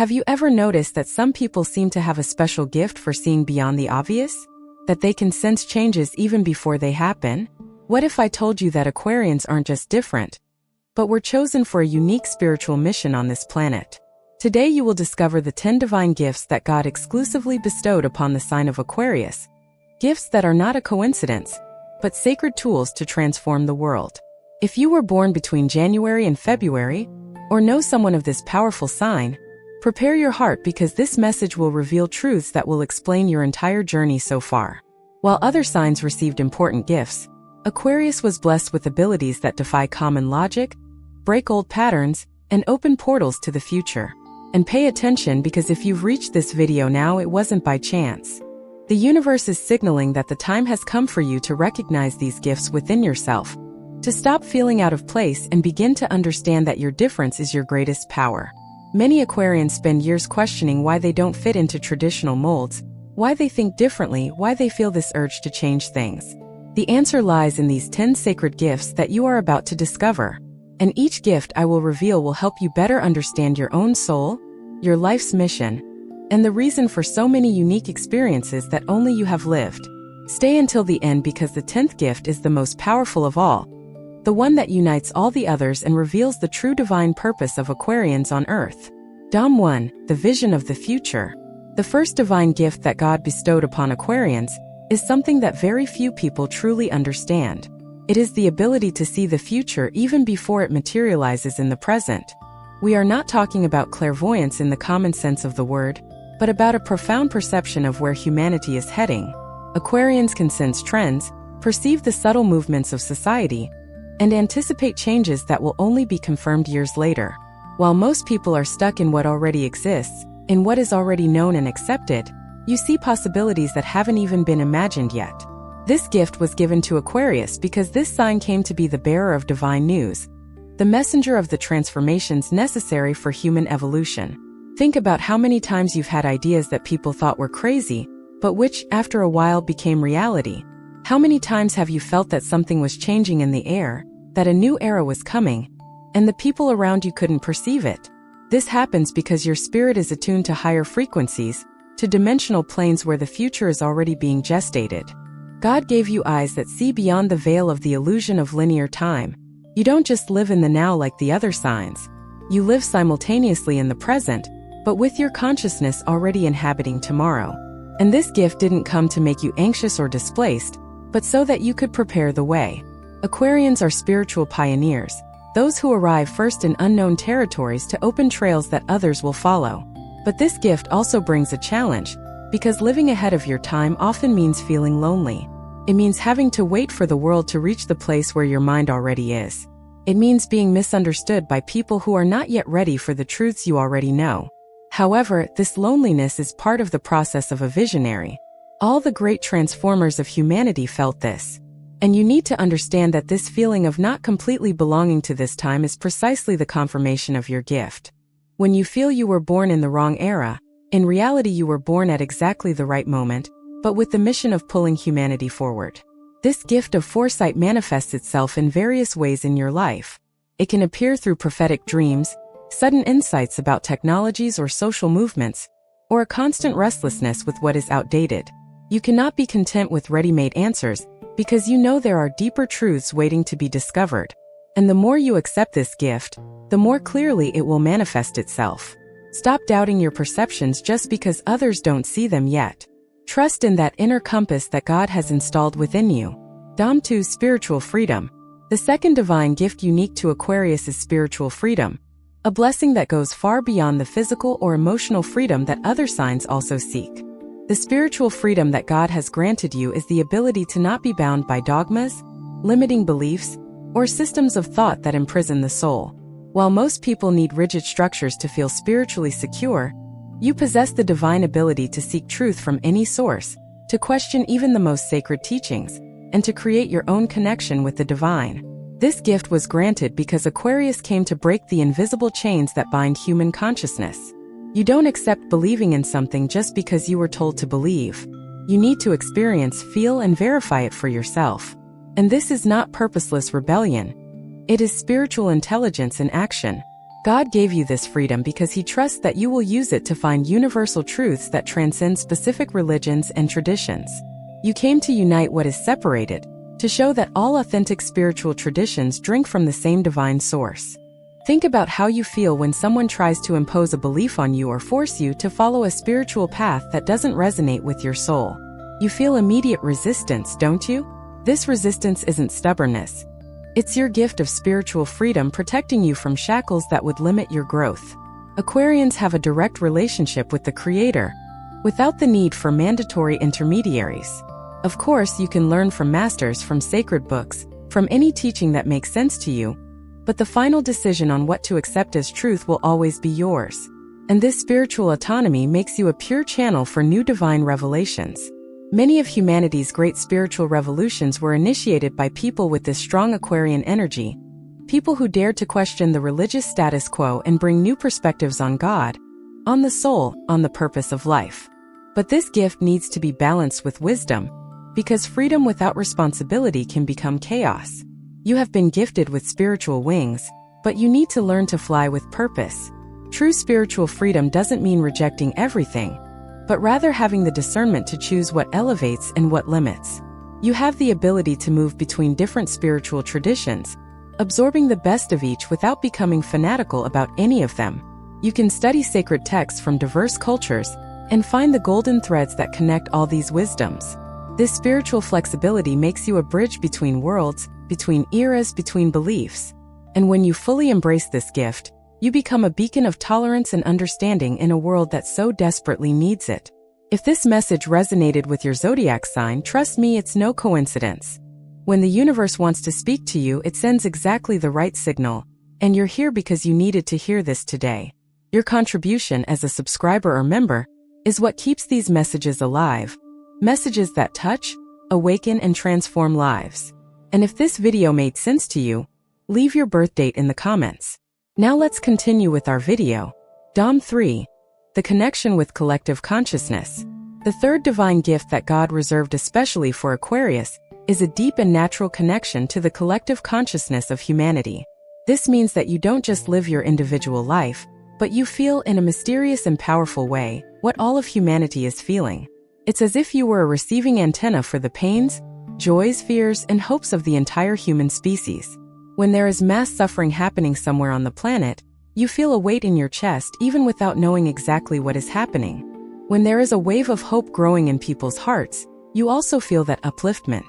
Have you ever noticed that some people seem to have a special gift for seeing beyond the obvious? That they can sense changes even before they happen? What if I told you that Aquarians aren't just different, but were chosen for a unique spiritual mission on this planet? Today you will discover the 10 divine gifts that God exclusively bestowed upon the sign of Aquarius. Gifts that are not a coincidence, but sacred tools to transform the world. If you were born between January and February, or know someone of this powerful sign, prepare your heart because this message will reveal truths that will explain your entire journey so far. While other signs received important gifts, Aquarius was blessed with abilities that defy common logic, break old patterns, and open portals to the future. And pay attention because if you've reached this video now, it wasn't by chance. The universe is signaling that the time has come for you to recognize these gifts within yourself, to stop feeling out of place and begin to understand that your difference is your greatest power. Many Aquarians spend years questioning why they don't fit into traditional molds, why they think differently, why they feel this urge to change things. The answer lies in these 10 sacred gifts that you are about to discover. And each gift I will reveal will help you better understand your own soul, your life's mission, and the reason for so many unique experiences that only you have lived. Stay until the end because the 10th gift is the most powerful of all, the one that unites all the others and reveals the true divine purpose of Aquarians on Earth. Dom 1, the vision of the future. The first divine gift that God bestowed upon Aquarians is something that very few people truly understand. It is the ability to see the future even before it materializes in the present. We are not talking about clairvoyance in the common sense of the word, but about a profound perception of where humanity is heading. Aquarians can sense trends, perceive the subtle movements of society, and anticipate changes that will only be confirmed years later. While most people are stuck in what already exists, in what is already known and accepted, you see possibilities that haven't even been imagined yet. This gift was given to Aquarius because this sign came to be the bearer of divine news, the messenger of the transformations necessary for human evolution. Think about how many times you've had ideas that people thought were crazy, but which, after a while, became reality. How many times have you felt that something was changing in the air, that a new era was coming, and the people around you couldn't perceive it? This happens because your spirit is attuned to higher frequencies, to dimensional planes where the future is already being gestated. God gave you eyes that see beyond the veil of the illusion of linear time. You don't just live in the now like the other signs. You live simultaneously in the present, but with your consciousness already inhabiting tomorrow. And this gift didn't come to make you anxious or displaced, but so that you could prepare the way. Aquarians are spiritual pioneers, those who arrive first in unknown territories to open trails that others will follow. But this gift also brings a challenge, because living ahead of your time often means feeling lonely. It means having to wait for the world to reach the place where your mind already is. It means being misunderstood by people who are not yet ready for the truths you already know. However, this loneliness is part of the process of a visionary. All the great transformers of humanity felt this. And you need to understand that this feeling of not completely belonging to this time is precisely the confirmation of your gift. When you feel you were born in the wrong era, in reality you were born at exactly the right moment, but with the mission of pulling humanity forward. This gift of foresight manifests itself in various ways in your life. It can appear through prophetic dreams, sudden insights about technologies or social movements, or a constant restlessness with what is outdated. You cannot be content with ready-made answers, because you know there are deeper truths waiting to be discovered. And the more you accept this gift, the more clearly it will manifest itself. Stop doubting your perceptions just because others don't see them yet. Trust in that inner compass that God has installed within you. Dom 2, spiritual freedom. The second divine gift unique to Aquarius is spiritual freedom, a blessing that goes far beyond the physical or emotional freedom that other signs also seek. The spiritual freedom that God has granted you is the ability to not be bound by dogmas, limiting beliefs, or systems of thought that imprison the soul. While most people need rigid structures to feel spiritually secure, you possess the divine ability to seek truth from any source, to question even the most sacred teachings, and to create your own connection with the divine. This gift was granted because Aquarius came to break the invisible chains that bind human consciousness. You don't accept believing in something just because you were told to believe. You need to experience, feel, and verify it for yourself. And this is not purposeless rebellion. It is spiritual intelligence in action. God gave you this freedom because He trusts that you will use it to find universal truths that transcend specific religions and traditions. You came to unite what is separated, to show that all authentic spiritual traditions drink from the same divine source. Think about how you feel when someone tries to impose a belief on you or force you to follow a spiritual path that doesn't resonate with your soul. You feel immediate resistance, don't you? This resistance isn't stubbornness. It's your gift of spiritual freedom protecting you from shackles that would limit your growth. Aquarians have a direct relationship with the Creator, without the need for mandatory intermediaries. Of course, you can learn from masters, from sacred books, from any teaching that makes sense to you, but the final decision on what to accept as truth will always be yours. And this spiritual autonomy makes you a pure channel for new divine revelations. Many of humanity's great spiritual revolutions were initiated by people with this strong Aquarian energy, people who dared to question the religious status quo and bring new perspectives on God, on the soul, on the purpose of life. But this gift needs to be balanced with wisdom, because freedom without responsibility can become chaos. You have been gifted with spiritual wings, but you need to learn to fly with purpose. True spiritual freedom doesn't mean rejecting everything, but rather having the discernment to choose what elevates and what limits. You have the ability to move between different spiritual traditions, absorbing the best of each without becoming fanatical about any of them. You can study sacred texts from diverse cultures and find the golden threads that connect all these wisdoms. This spiritual flexibility makes you a bridge between worlds, between eras, between beliefs. And when you fully embrace this gift, you become a beacon of tolerance and understanding in a world that so desperately needs it. If this message resonated with your zodiac sign, trust me, it's no coincidence. When the universe wants to speak to you, it sends exactly the right signal, and you're here because you needed to hear this today. Your contribution as a subscriber or member is what keeps these messages alive, messages that touch, awaken, and transform lives. And if this video made sense to you, leave your birth date in the comments. Now let's continue with our video. Dom 3. The connection with collective consciousness. The third divine gift that God reserved especially for Aquarius is a deep and natural connection to the collective consciousness of humanity. This means that you don't just live your individual life, but you feel in a mysterious and powerful way what all of humanity is feeling. It's as if you were a receiving antenna for the pains, joys, fears, and hopes of the entire human species. When there is mass suffering happening somewhere on the planet, you feel a weight in your chest even without knowing exactly what is happening. When there is a wave of hope growing in people's hearts, you also feel that upliftment.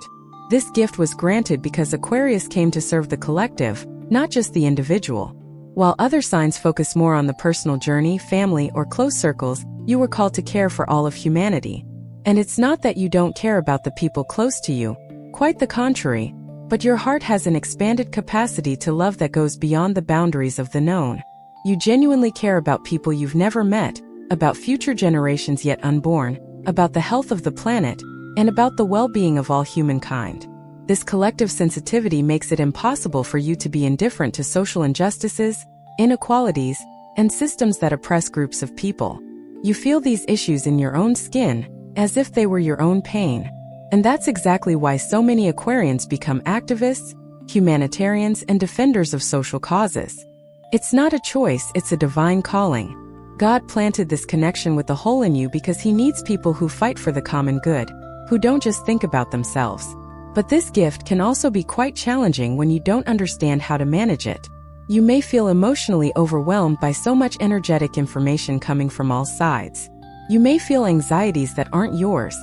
This gift was granted because Aquarius came to serve the collective, not just the individual. While other signs focus more on the personal journey, family, or close circles, you were called to care for all of humanity. And it's not that you don't care about the people close to you, quite the contrary, but your heart has an expanded capacity to love that goes beyond the boundaries of the known. You genuinely care about people you've never met, about future generations yet unborn, about the health of the planet, and about the well-being of all humankind. This collective sensitivity makes it impossible for you to be indifferent to social injustices, inequalities, and systems that oppress groups of people. You feel these issues in your own skin, as if they were your own pain. And that's exactly why so many Aquarians become activists, humanitarians, and defenders of social causes. It's not a choice, it's a divine calling. God planted this connection with the hole in you because He needs people who fight for the common good, who don't just think about themselves. But this gift can also be quite challenging when you don't understand how to manage it. You may feel emotionally overwhelmed by so much energetic information coming from all sides. You may feel anxieties that aren't yours,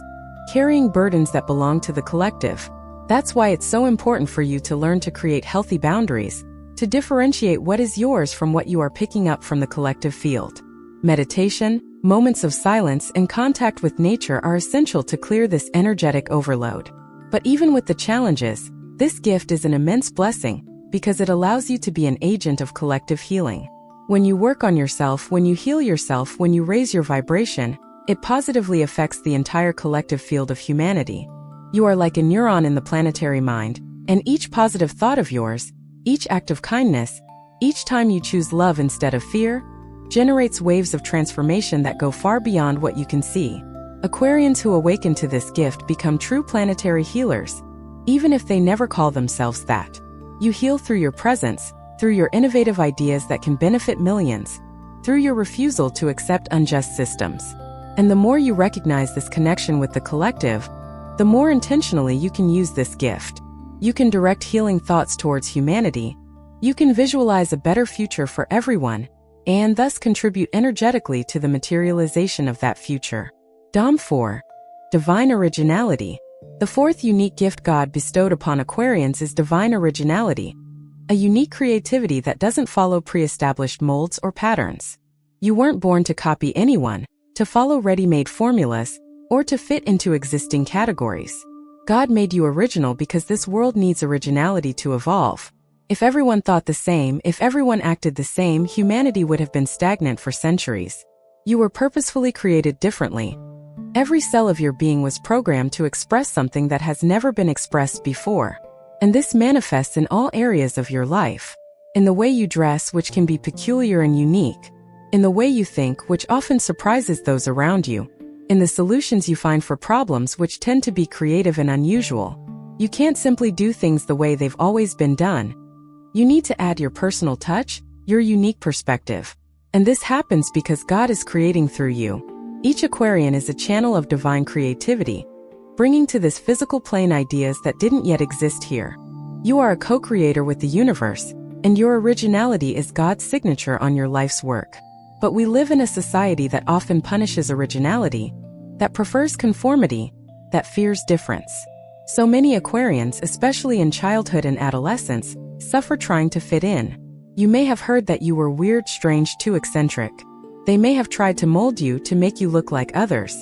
carrying burdens that belong to the collective. That's why it's so important for you to learn to create healthy boundaries, to differentiate what is yours from what you are picking up from the collective field. Meditation, moments of silence, and contact with nature are essential to clear this energetic overload. But even with the challenges, this gift is an immense blessing because it allows you to be an agent of collective healing. When you work on yourself, when you heal yourself, when you raise your vibration, it positively affects the entire collective field of humanity. You are like a neuron in the planetary mind, and each positive thought of yours, each act of kindness, each time you choose love instead of fear, generates waves of transformation that go far beyond what you can see. Aquarians who awaken to this gift become true planetary healers, even if they never call themselves that. You heal through your presence, through your innovative ideas that can benefit millions, through your refusal to accept unjust systems. And the more you recognize this connection with the collective, the more intentionally you can use this gift. You can direct healing thoughts towards humanity. You can visualize a better future for everyone, and thus contribute energetically to the materialization of that future. Dom 4. Divine originality. The fourth unique gift God bestowed upon Aquarians is divine originality, a unique creativity that doesn't follow pre-established molds or patterns. You weren't born to copy anyone, to follow ready-made formulas, or to fit into existing categories. God made you original because this world needs originality to evolve. If everyone thought the same, if everyone acted the same, humanity would have been stagnant for centuries. You were purposefully created differently. Every cell of your being was programmed to express something that has never been expressed before. And this manifests in all areas of your life. In the way you dress, which can be peculiar and unique. In the way you think, which often surprises those around you. In the solutions you find for problems, which tend to be creative and unusual. You can't simply do things the way they've always been done. You need to add your personal touch, your unique perspective. And this happens because God is creating through you. Each Aquarian is a channel of divine creativity, bringing to this physical plane ideas that didn't yet exist here. You are a co-creator with the universe, and your originality is God's signature on your life's work. But we live in a society that often punishes originality, that prefers conformity, that fears difference. So many Aquarians, especially in childhood and adolescence, suffer trying to fit in. You may have heard that you were weird, strange, too eccentric. They may have tried to mold you to make you look like others.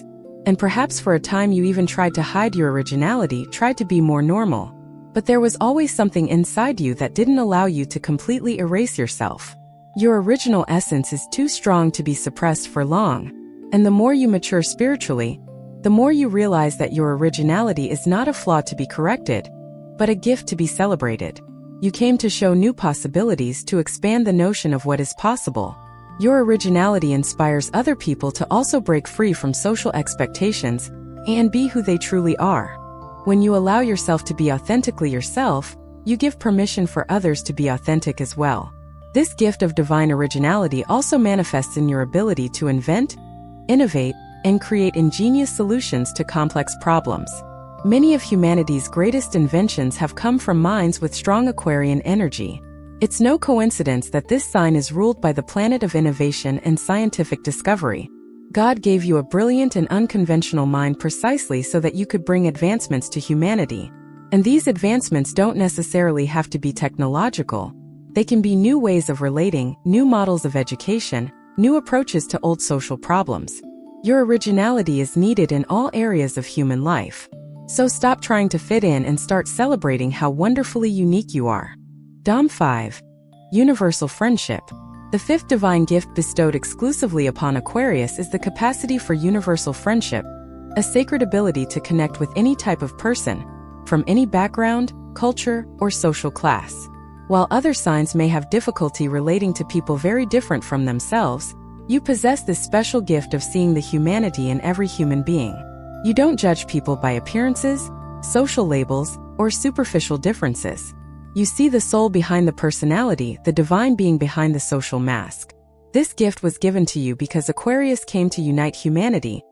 And perhaps for a time you even tried to hide your originality, tried to be more normal. But there was always something inside you that didn't allow you to completely erase yourself. Your original essence is too strong to be suppressed for long. And the more you mature spiritually, the more you realize that your originality is not a flaw to be corrected, but a gift to be celebrated. You came to show new possibilities, to expand the notion of what is possible. Your originality inspires other people to also break free from social expectations and be who they truly are. When you allow yourself to be authentically yourself, you give permission for others to be authentic as well. This gift of divine originality also manifests in your ability to invent, innovate, and create ingenious solutions to complex problems. Many of humanity's greatest inventions have come from minds with strong Aquarian energy. It's no coincidence that this sign is ruled by the planet of innovation and scientific discovery. God gave you a brilliant and unconventional mind precisely so that you could bring advancements to humanity. And these advancements don't necessarily have to be technological. They can be new ways of relating, new models of education, new approaches to old social problems. Your originality is needed in all areas of human life. So stop trying to fit in and start celebrating how wonderfully unique you are. Dom 5. Universal friendship. The fifth divine gift bestowed exclusively upon Aquarius is the capacity for universal friendship, a sacred ability to connect with any type of person, from any background, culture, or social class. While other signs may have difficulty relating to people very different from themselves, you possess this special gift of seeing the humanity in every human being. You don't judge people by appearances, social labels, or superficial differences. You see the soul behind the personality, the divine being behind the social mask. This gift was given to you because Aquarius came to unite humanity,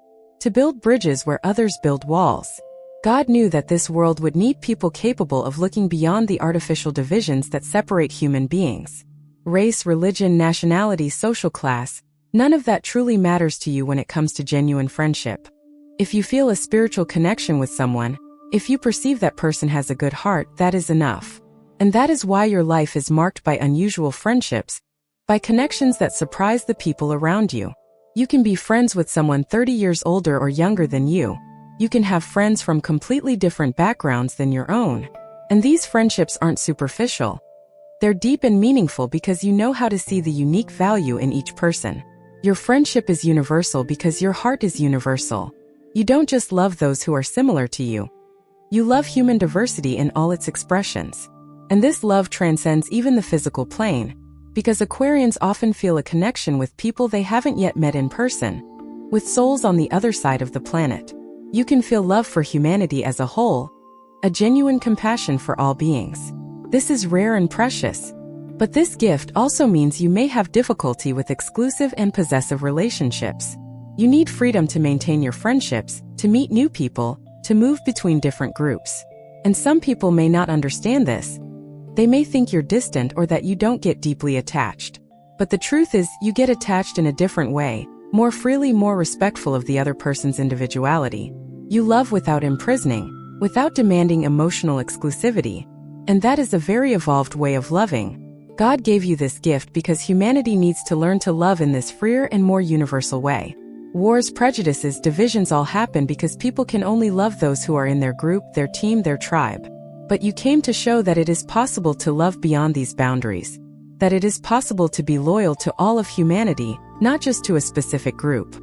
to build bridges where others build walls. God knew that this world would need people capable of looking beyond the artificial divisions that separate human beings. Race, religion, nationality, social class, none of that truly matters to you when it comes to genuine friendship. If you feel a spiritual connection with someone, if you perceive that person has a good heart, that is enough. And that is why your life is marked by unusual friendships, by connections that surprise the people around you. You can be friends with someone 30 years older or younger than you. You can have friends from completely different backgrounds than your own. And these friendships aren't superficial. They're deep and meaningful because you know how to see the unique value in each person. Your friendship is universal because your heart is universal. You don't just love those who are similar to you. You love human diversity in all its expressions. And this love transcends even the physical plane, because Aquarians often feel a connection with people they haven't yet met in person, with souls on the other side of the planet. You can feel love for humanity as a whole, a genuine compassion for all beings. This is rare and precious, But this gift also means you may have difficulty with exclusive and possessive relationships. You need freedom to maintain your friendships, to meet new people, to move between different groups. And some people may not understand this. They may think you're distant or that you don't get deeply attached. But the truth is, you get attached in a different way, more freely, more respectful of the other person's individuality. You love without imprisoning, without demanding emotional exclusivity. And that is a very evolved way of loving. God gave you this gift because humanity needs to learn to love in this freer and more universal way. Wars, prejudices, divisions all happen because people can only love those who are in their group, their team, their tribe. But you came to show that it is possible to love beyond these boundaries. That it is possible to be loyal to all of humanity, not just to a specific group.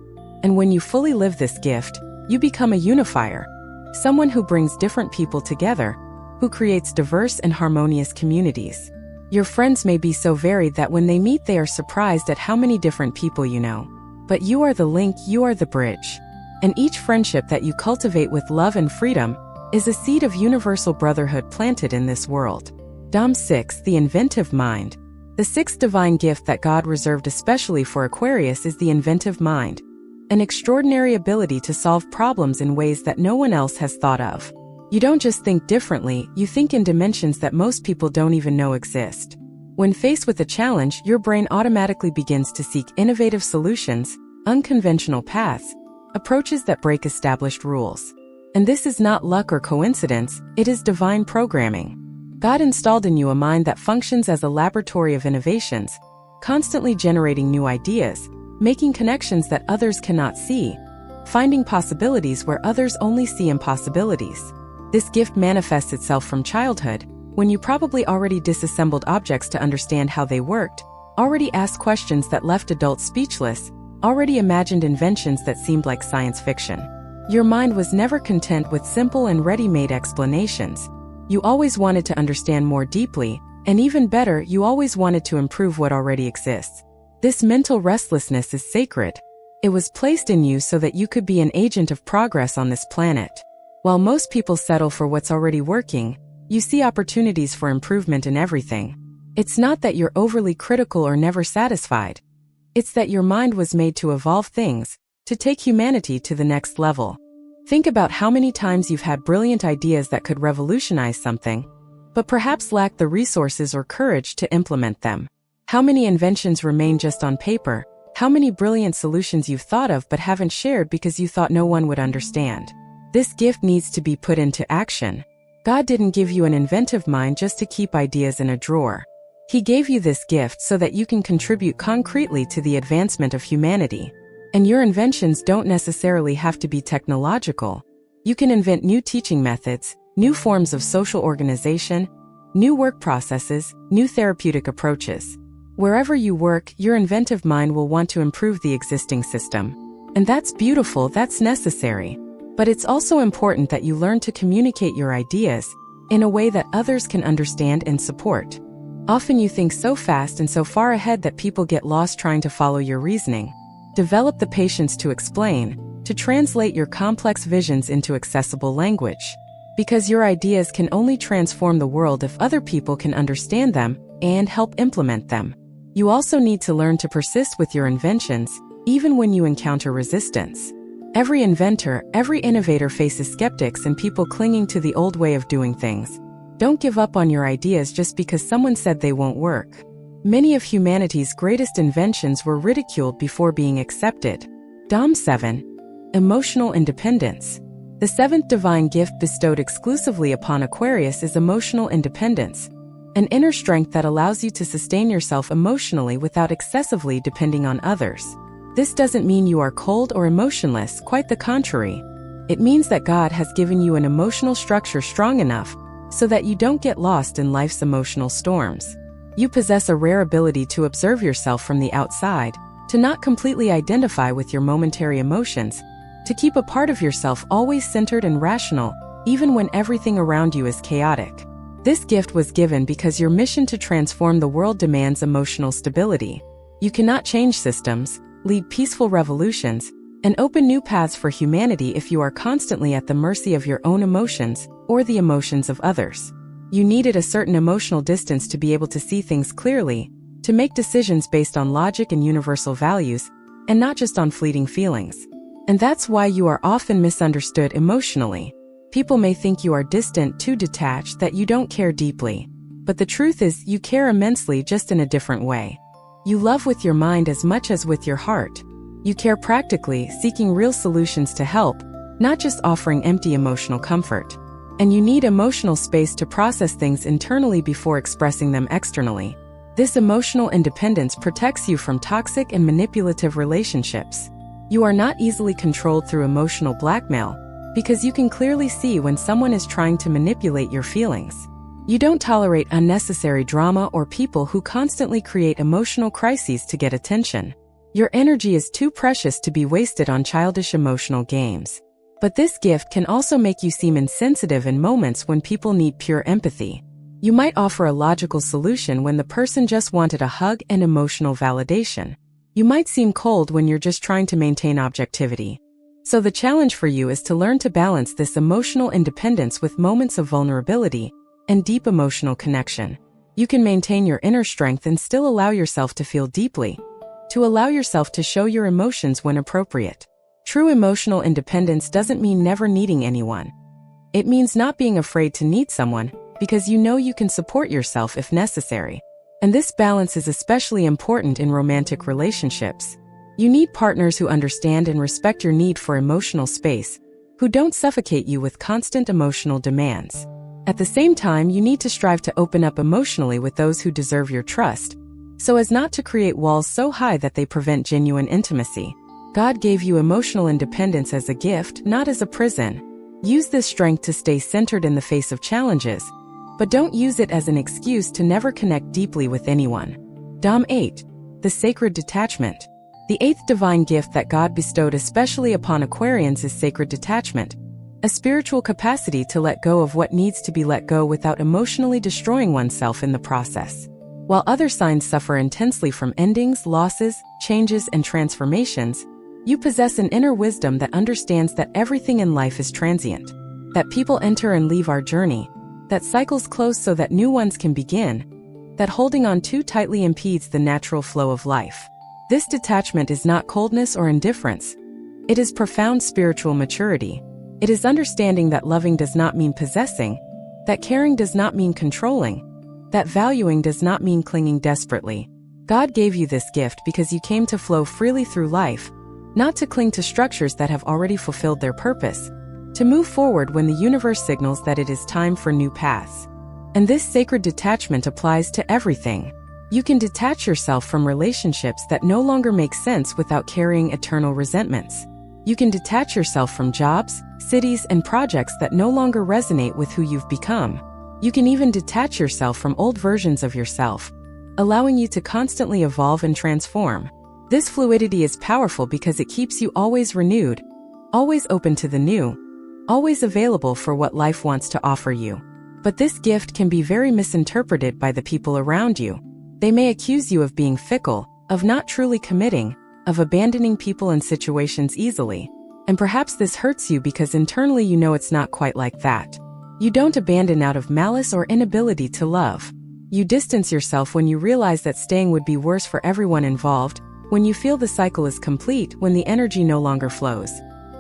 And when you fully live this gift, you become a unifier. Someone who brings different people together, who creates diverse and harmonious communities. Your friends may be so varied that when they meet they are surprised at how many different people you know. But you are the link, you are the bridge. And each friendship that you cultivate with love and freedom is a seed of universal brotherhood planted in this world. Dom 6, the inventive mind. The sixth divine gift that God reserved especially for Aquarius is the inventive mind, an extraordinary ability to solve problems in ways that no one else has thought of. You don't just think differently, you think in dimensions that most people don't even know exist. When faced with a challenge, your brain automatically begins to seek innovative solutions, unconventional paths, approaches that break established rules. And this is not luck or coincidence, it is divine programming. God installed in you a mind that functions as a laboratory of innovations, constantly generating new ideas, making connections that others cannot see, finding possibilities where others only see impossibilities. This gift manifests itself from childhood, when you probably already disassembled objects to understand how they worked, already asked questions that left adults speechless, already imagined inventions that seemed like science fiction. Your mind was never content with simple and ready-made explanations. You always wanted to understand more deeply, and even better, you always wanted to improve what already exists. This mental restlessness is sacred. It was placed in you so that you could be an agent of progress on this planet. While most people settle for what's already working, you see opportunities for improvement in everything. It's not that you're overly critical or never satisfied. It's that your mind was made to evolve things, to take humanity to the next level. Think about how many times you've had brilliant ideas that could revolutionize something, but perhaps lack the resources or courage to implement them. How many inventions remain just on paper? How many brilliant solutions you've thought of but haven't shared because you thought no one would understand? This gift needs to be put into action. God didn't give you an inventive mind just to keep ideas in a drawer. He gave you this gift so that you can contribute concretely to the advancement of humanity. And your inventions don't necessarily have to be technological. You can invent new teaching methods, new forms of social organization, new work processes, new therapeutic approaches. Wherever you work, your inventive mind will want to improve the existing system. And that's beautiful, that's necessary. But it's also important that you learn to communicate your ideas in a way that others can understand and support. Often you think so fast and so far ahead that people get lost trying to follow your reasoning. Develop the patience to explain, to translate your complex visions into accessible language. Because your ideas can only transform the world if other people can understand them and help implement them. You also need to learn to persist with your inventions, even when you encounter resistance. Every inventor, every innovator faces skeptics and people clinging to the old way of doing things. Don't give up on your ideas just because someone said they won't work. Many of humanity's greatest inventions were ridiculed before being accepted. Dom 7. Emotional independence. The seventh divine gift bestowed exclusively upon Aquarius is emotional independence, an inner strength that allows you to sustain yourself emotionally without excessively depending on others. This doesn't mean you are cold or emotionless, quite the contrary. It means that God has given you an emotional structure strong enough so that you don't get lost in life's emotional storms. You possess a rare ability to observe yourself from the outside, to not completely identify with your momentary emotions, to keep a part of yourself always centered and rational, even when everything around you is chaotic. This gift was given because your mission to transform the world demands emotional stability. You cannot change systems, lead peaceful revolutions, and open new paths for humanity if you are constantly at the mercy of your own emotions or the emotions of others. You needed a certain emotional distance to be able to see things clearly, to make decisions based on logic and universal values, and not just on fleeting feelings. And that's why you are often misunderstood emotionally. People may think you are distant, too detached, that you don't care deeply. But the truth is, you care immensely, just in a different way. You love with your mind as much as with your heart. You care practically, seeking real solutions to help, not just offering empty emotional comfort. And you need emotional space to process things internally before expressing them externally. This emotional independence protects you from toxic and manipulative relationships. You are not easily controlled through emotional blackmail, because you can clearly see when someone is trying to manipulate your feelings. You don't tolerate unnecessary drama or people who constantly create emotional crises to get attention. Your energy is too precious to be wasted on childish emotional games. But this gift can also make you seem insensitive in moments when people need pure empathy. You might offer a logical solution when the person just wanted a hug and emotional validation. You might seem cold when you're just trying to maintain objectivity. So the challenge for you is to learn to balance this emotional independence with moments of vulnerability and deep emotional connection. You can maintain your inner strength and still allow yourself to feel deeply, to allow yourself to show your emotions when appropriate. True emotional independence doesn't mean never needing anyone. It means not being afraid to need someone, because you know you can support yourself if necessary. And this balance is especially important in romantic relationships. You need partners who understand and respect your need for emotional space, who don't suffocate you with constant emotional demands. At the same time, you need to strive to open up emotionally with those who deserve your trust, so as not to create walls so high that they prevent genuine intimacy. God gave you emotional independence as a gift, not as a prison. Use this strength to stay centered in the face of challenges, but don't use it as an excuse to never connect deeply with anyone. Dom 8. The Sacred Detachment. The eighth divine gift that God bestowed especially upon Aquarians is sacred detachment, a spiritual capacity to let go of what needs to be let go without emotionally destroying oneself in the process. While other signs suffer intensely from endings, losses, changes, and transformations, you possess an inner wisdom that understands that everything in life is transient, that people enter and leave our journey, that cycles close so that new ones can begin, that holding on too tightly impedes the natural flow of life. This detachment is not coldness or indifference. It is profound spiritual maturity. It is understanding that loving does not mean possessing, that caring does not mean controlling, that valuing does not mean clinging desperately. God gave you this gift because you came to flow freely through life, not to cling to structures that have already fulfilled their purpose, to move forward when the universe signals that it is time for new paths. And this sacred detachment applies to everything. You can detach yourself from relationships that no longer make sense without carrying eternal resentments. You can detach yourself from jobs, cities, and projects that no longer resonate with who you've become. You can even detach yourself from old versions of yourself, allowing you to constantly evolve and transform. This fluidity is powerful because it keeps you always renewed, always open to the new, always available for what life wants to offer you. But this gift can be very misinterpreted by the people around you. They may accuse you of being fickle, of not truly committing, of abandoning people and situations easily. And perhaps this hurts you because internally you know it's not quite like that. You don't abandon out of malice or inability to love. You distance yourself when you realize that staying would be worse for everyone involved, when you feel the cycle is complete, when the energy no longer flows.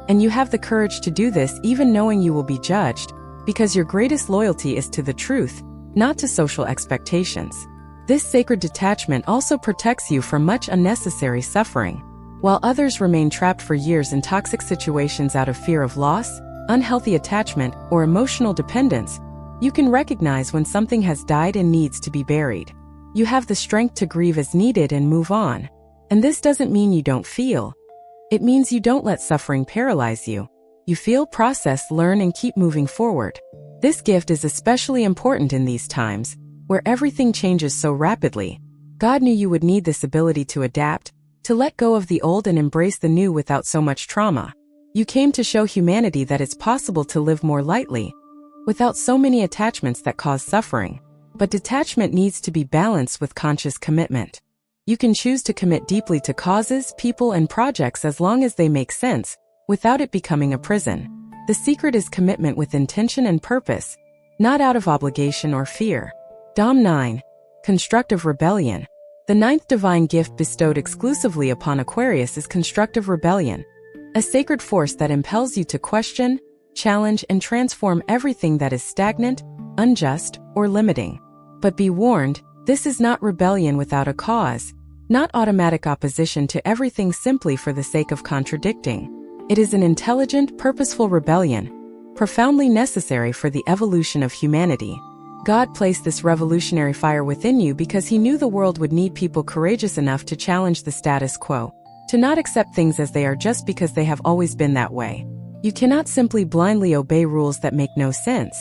And you have the courage to do this even knowing you will be judged, because your greatest loyalty is to the truth, not to social expectations. This sacred detachment also protects you from much unnecessary suffering. While others remain trapped for years in toxic situations out of fear of loss, unhealthy attachment, or emotional dependence, you can recognize when something has died and needs to be buried. You have the strength to grieve as needed and move on. And this doesn't mean you don't feel. It means you don't let suffering paralyze you. You feel, process, learn, and keep moving forward. This gift is especially important in these times, where everything changes so rapidly. God knew you would need this ability to adapt, to let go of the old and embrace the new without so much trauma. You came to show humanity that it's possible to live more lightly, without so many attachments that cause suffering. But detachment needs to be balanced with conscious commitment. You can choose to commit deeply to causes, people, and projects as long as they make sense, without it becoming a prison. The secret is commitment with intention and purpose, not out of obligation or fear. Dom 9. Constructive rebellion. The ninth divine gift bestowed exclusively upon Aquarius is constructive rebellion, a sacred force that impels you to question, challenge, and transform everything that is stagnant, unjust, or limiting. But be warned, this is not rebellion without a cause, not automatic opposition to everything simply for the sake of contradicting. It is an intelligent, purposeful rebellion, profoundly necessary for the evolution of humanity. God placed this revolutionary fire within you because He knew the world would need people courageous enough to challenge the status quo, to not accept things as they are just because they have always been that way. You cannot simply blindly obey rules that make no sense.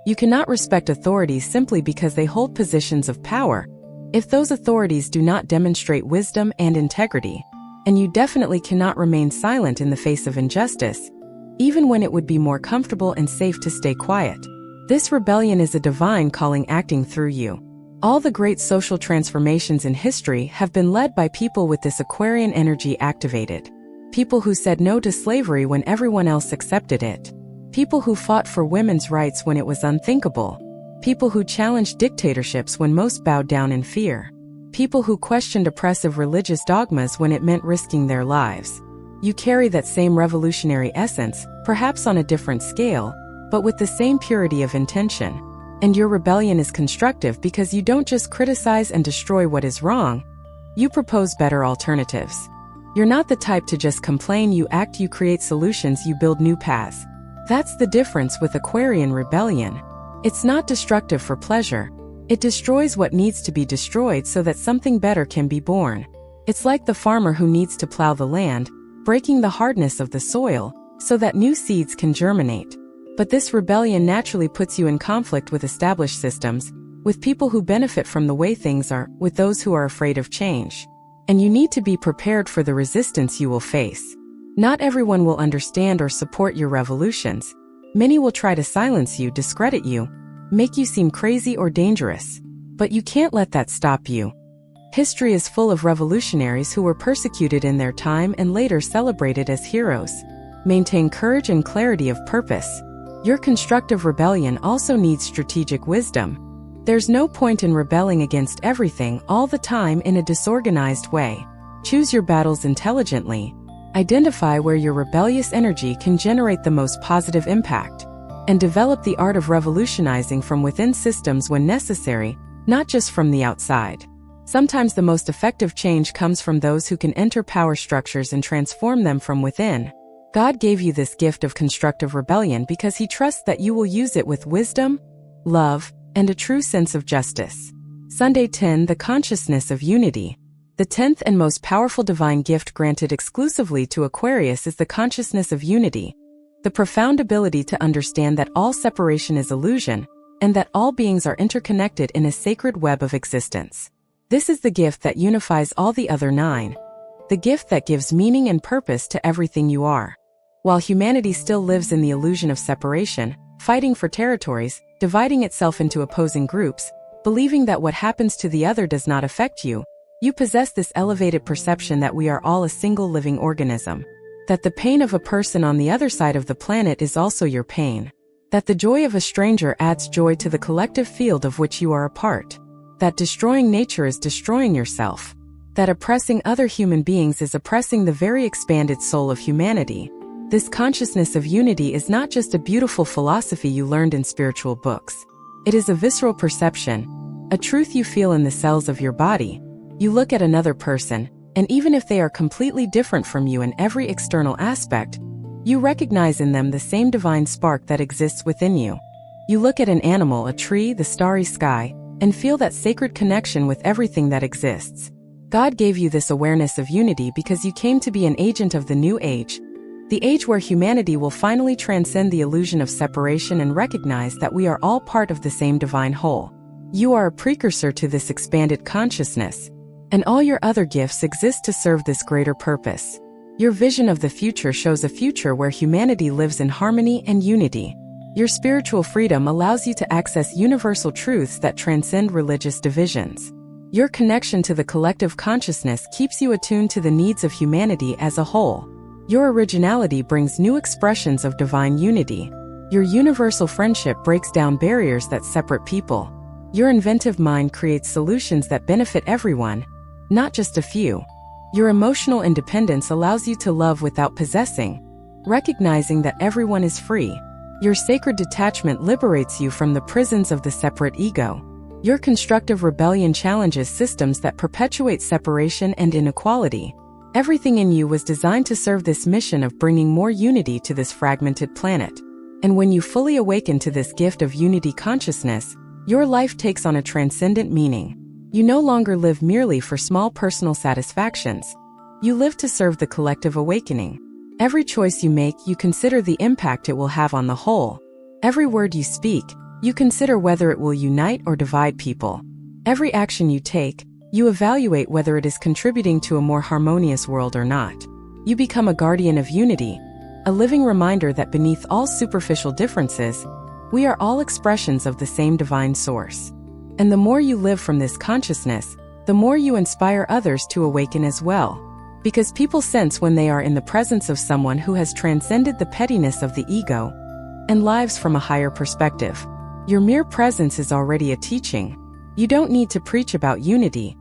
You cannot respect authorities simply because they hold positions of power, if those authorities do not demonstrate wisdom and integrity. And you definitely cannot remain silent in the face of injustice, even when it would be more comfortable and safe to stay quiet. This rebellion is a divine calling acting through you. All the great social transformations in history have been led by people with this Aquarian energy activated. People who said no to slavery when everyone else accepted it. People who fought for women's rights when it was unthinkable. People who challenged dictatorships when most bowed down in fear. People who questioned oppressive religious dogmas when it meant risking their lives. You carry that same revolutionary essence, perhaps on a different scale, but with the same purity of intention. And your rebellion is constructive because you don't just criticize and destroy what is wrong, you propose better alternatives. You're not the type to just complain, you act, you create solutions, you build new paths. That's the difference with Aquarian rebellion. It's not destructive for pleasure. It destroys what needs to be destroyed so that something better can be born. It's like the farmer who needs to plow the land, breaking the hardness of the soil, so that new seeds can germinate. But this rebellion naturally puts you in conflict with established systems, with people who benefit from the way things are, with those who are afraid of change. And you need to be prepared for the resistance you will face. Not everyone will understand or support your revolutions. Many will try to silence you, discredit you, make you seem crazy or dangerous. But you can't let that stop you. History is full of revolutionaries who were persecuted in their time and later celebrated as heroes. Maintain courage and clarity of purpose. Your constructive rebellion also needs strategic wisdom. There's no point in rebelling against everything all the time in a disorganized way. Choose your battles intelligently. Identify where your rebellious energy can generate the most positive impact. And develop the art of revolutionizing from within systems when necessary, not just from the outside. Sometimes the most effective change comes from those who can enter power structures and transform them from within. God gave you this gift of constructive rebellion because He trusts that you will use it with wisdom, love, and a true sense of justice. Sunday 10. The consciousness of unity. The 10th and most powerful divine gift granted exclusively to Aquarius is the consciousness of unity, the profound ability to understand that all separation is illusion, and that all beings are interconnected in a sacred web of existence. This is the gift that unifies all the other 9, the gift that gives meaning and purpose to everything you are. While humanity still lives in the illusion of separation, fighting for territories, dividing itself into opposing groups, believing that what happens to the other does not affect you, you possess this elevated perception that we are all a single living organism. That the pain of a person on the other side of the planet is also your pain. That the joy of a stranger adds joy to the collective field of which you are a part. That destroying nature is destroying yourself. That oppressing other human beings is oppressing the very expanded soul of humanity. This consciousness of unity is not just a beautiful philosophy you learned in spiritual books. It is a visceral perception, a truth you feel in the cells of your body. You look at another person, and even if they are completely different from you in every external aspect, you recognize in them the same divine spark that exists within you. You look at an animal, a tree, the starry sky, and feel that sacred connection with everything that exists. God gave you this awareness of unity because you came to be an agent of the new age, the age where humanity will finally transcend the illusion of separation and recognize that we are all part of the same divine whole. You are a precursor to this expanded consciousness, and all your other gifts exist to serve this greater purpose. Your vision of the future shows a future where humanity lives in harmony and unity. Your spiritual freedom allows you to access universal truths that transcend religious divisions. Your connection to the collective consciousness keeps you attuned to the needs of humanity as a whole. Your originality brings new expressions of divine unity. Your universal friendship breaks down barriers that separate people. Your inventive mind creates solutions that benefit everyone, not just a few. Your emotional independence allows you to love without possessing, recognizing that everyone is free. Your sacred detachment liberates you from the prisons of the separate ego. Your constructive rebellion challenges systems that perpetuate separation and inequality. Everything in you was designed to serve this mission of bringing more unity to this fragmented planet. And when you fully awaken to this gift of unity consciousness, your life takes on a transcendent meaning. You no longer live merely for small personal satisfactions. You live to serve the collective awakening. Every choice you make, you consider the impact it will have on the whole. Every word you speak, you consider whether it will unite or divide people. Every action you take, you evaluate whether it is contributing to a more harmonious world or not. You become a guardian of unity, a living reminder that beneath all superficial differences, we are all expressions of the same divine source. And the more you live from this consciousness, the more you inspire others to awaken as well. Because people sense when they are in the presence of someone who has transcended the pettiness of the ego and lives from a higher perspective. Your mere presence is already a teaching. You don't need to preach about unity.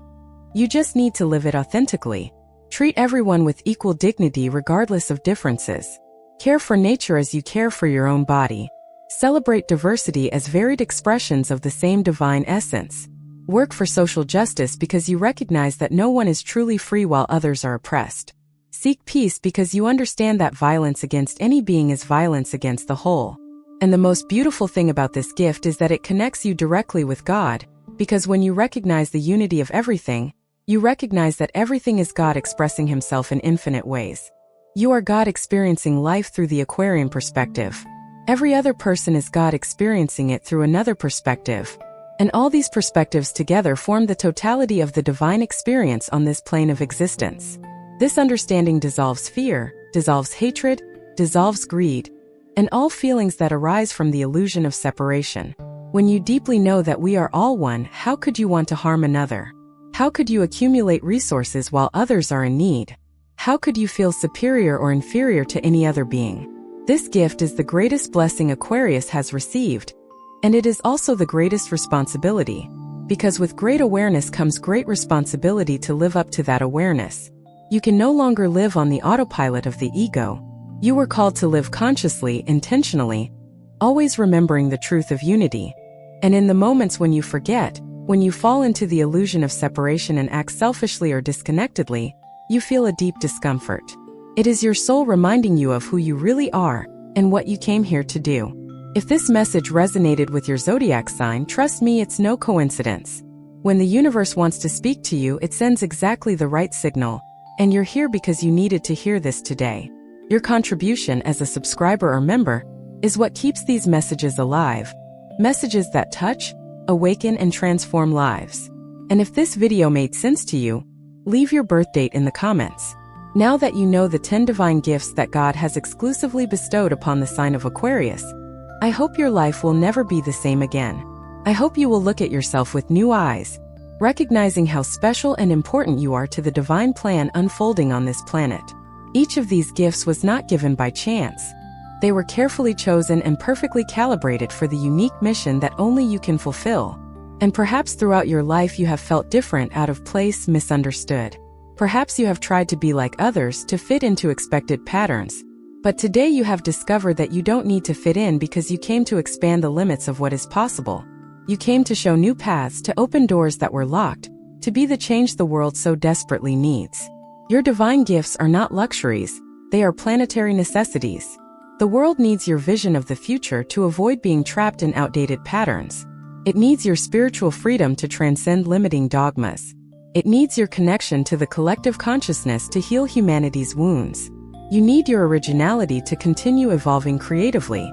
You just need to live it authentically. Treat everyone with equal dignity regardless of differences. Care for nature as you care for your own body. Celebrate diversity as varied expressions of the same divine essence. Work for social justice because you recognize that no one is truly free while others are oppressed. Seek peace because you understand that violence against any being is violence against the whole. And the most beautiful thing about this gift is that it connects you directly with God, because when you recognize the unity of everything, you recognize that everything is God expressing Himself in infinite ways. You are God experiencing life through the Aquarian perspective. Every other person is God experiencing it through another perspective. And all these perspectives together form the totality of the divine experience on this plane of existence. This understanding dissolves fear, dissolves hatred, dissolves greed, and all feelings that arise from the illusion of separation. When you deeply know that we are all one, how could you want to harm another? How could you accumulate resources while others are in need? How could you feel superior or inferior to any other being? This gift is the greatest blessing Aquarius has received, and it is also the greatest responsibility, because with great awareness comes great responsibility to live up to that awareness. You can no longer live on the autopilot of the ego. You were called to live consciously, intentionally, always remembering the truth of unity. And in the moments when you forget, when you fall into the illusion of separation and act selfishly or disconnectedly, you feel a deep discomfort. It is your soul reminding you of who you really are and what you came here to do. If this message resonated with your zodiac sign, trust me, it's no coincidence. When the universe wants to speak to you, it sends exactly the right signal, and you're here because you needed to hear this today. Your contribution as a subscriber or member is what keeps these messages alive. Messages that touch, awaken, and transform lives. And if this video made sense to you, leave your birth date in the comments. Now that you know the 10 divine gifts that God has exclusively bestowed upon the sign of Aquarius, I hope your life will never be the same again. I hope you will look at yourself with new eyes, recognizing how special and important you are to the divine plan unfolding on this planet. Each of these gifts was not given by chance. They were carefully chosen and perfectly calibrated for the unique mission that only you can fulfill. And perhaps throughout your life you have felt different, out of place, misunderstood. Perhaps you have tried to be like others, to fit into expected patterns. But today you have discovered that you don't need to fit in, because you came to expand the limits of what is possible. You came to show new paths, to open doors that were locked, to be the change the world so desperately needs. Your divine gifts are not luxuries, they are planetary necessities. The world needs your vision of the future to avoid being trapped in outdated patterns. It needs your spiritual freedom to transcend limiting dogmas. It needs your connection to the collective consciousness to heal humanity's wounds. You need your originality to continue evolving creatively.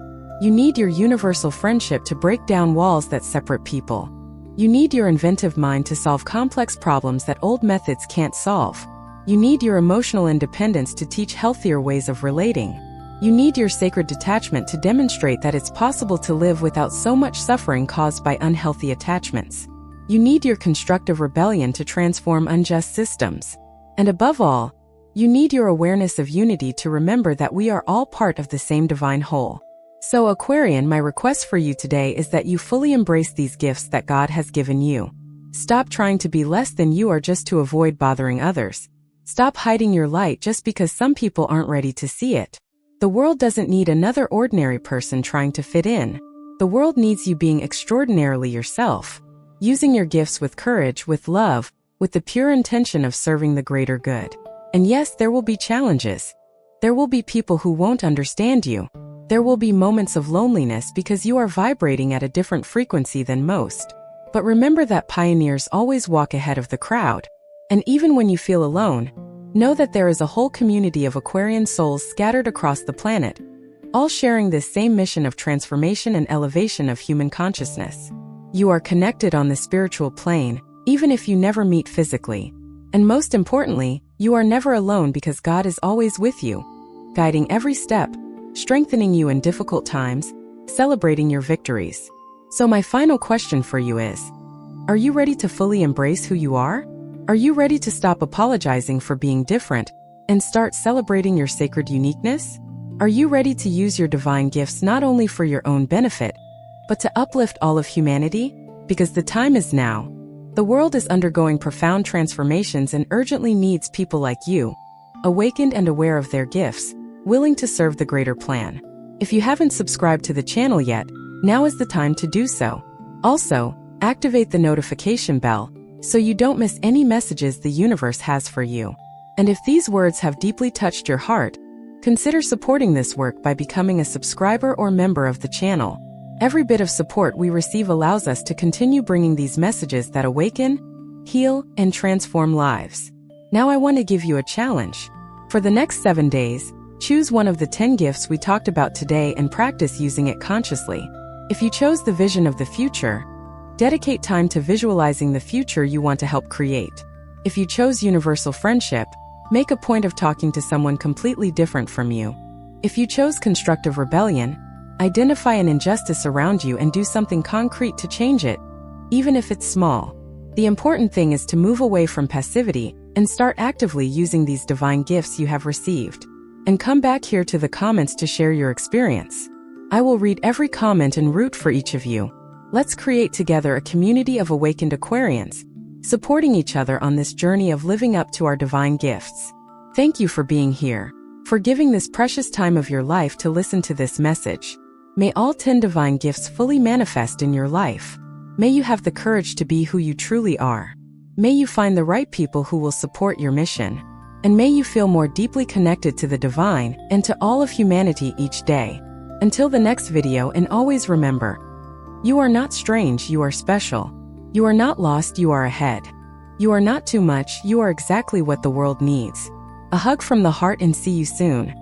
You need your universal friendship to break down walls that separate people. You need your inventive mind to solve complex problems that old methods can't solve. You need your emotional independence to teach healthier ways of relating. You need your sacred detachment to demonstrate that it's possible to live without so much suffering caused by unhealthy attachments. You need your constructive rebellion to transform unjust systems. And above all, you need your awareness of unity to remember that we are all part of the same divine whole. So Aquarian, my request for you today is that you fully embrace these gifts that God has given you. Stop trying to be less than you are just to avoid bothering others. Stop hiding your light just because some people aren't ready to see it. The world doesn't need another ordinary person trying to fit in. The world needs you being extraordinarily yourself, using your gifts with courage, with love, with the pure intention of serving the greater good. And yes, there will be challenges. There will be people who won't understand you. There will be moments of loneliness because you are vibrating at a different frequency than most. But remember that pioneers always walk ahead of the crowd. And even when you feel alone, know that there is a whole community of Aquarian souls scattered across the planet, all sharing this same mission of transformation and elevation of human consciousness. You are connected on the spiritual plane, even if you never meet physically. And most importantly, you are never alone because God is always with you, guiding every step, strengthening you in difficult times, celebrating your victories. So my final question for you is, are you ready to fully embrace who you are? Are you ready to stop apologizing for being different and start celebrating your sacred uniqueness? Are you ready to use your divine gifts not only for your own benefit, but to uplift all of humanity? Because the time is now. The world is undergoing profound transformations and urgently needs people like you, awakened and aware of their gifts, willing to serve the greater plan. If you haven't subscribed to the channel yet, now is the time to do so. Also, activate the notification bell so you don't miss any messages the universe has for you. And if these words have deeply touched your heart, consider supporting this work by becoming a subscriber or member of the channel. Every bit of support we receive allows us to continue bringing these messages that awaken, heal, and transform lives. Now I want to give you a challenge. For the next 7 days, choose one of the 10 gifts we talked about today and practice using it consciously. If you chose the vision of the future, dedicate time to visualizing the future you want to help create. If you chose universal friendship, make a point of talking to someone completely different from you. If you chose constructive rebellion, identify an injustice around you and do something concrete to change it, even if it's small. The important thing is to move away from passivity and start actively using these divine gifts you have received. And come back here to the comments to share your experience. I will read every comment and root for each of you. Let's create together a community of awakened Aquarians, supporting each other on this journey of living up to our divine gifts. Thank you for being here, for giving this precious time of your life to listen to this message. May all 10 divine gifts fully manifest in your life. May you have the courage to be who you truly are. May you find the right people who will support your mission. And may you feel more deeply connected to the divine and to all of humanity each day. Until the next video, and always remember, you are not strange, you are special. You are not lost, you are ahead. You are not too much, you are exactly what the world needs. A hug from the heart and see you soon.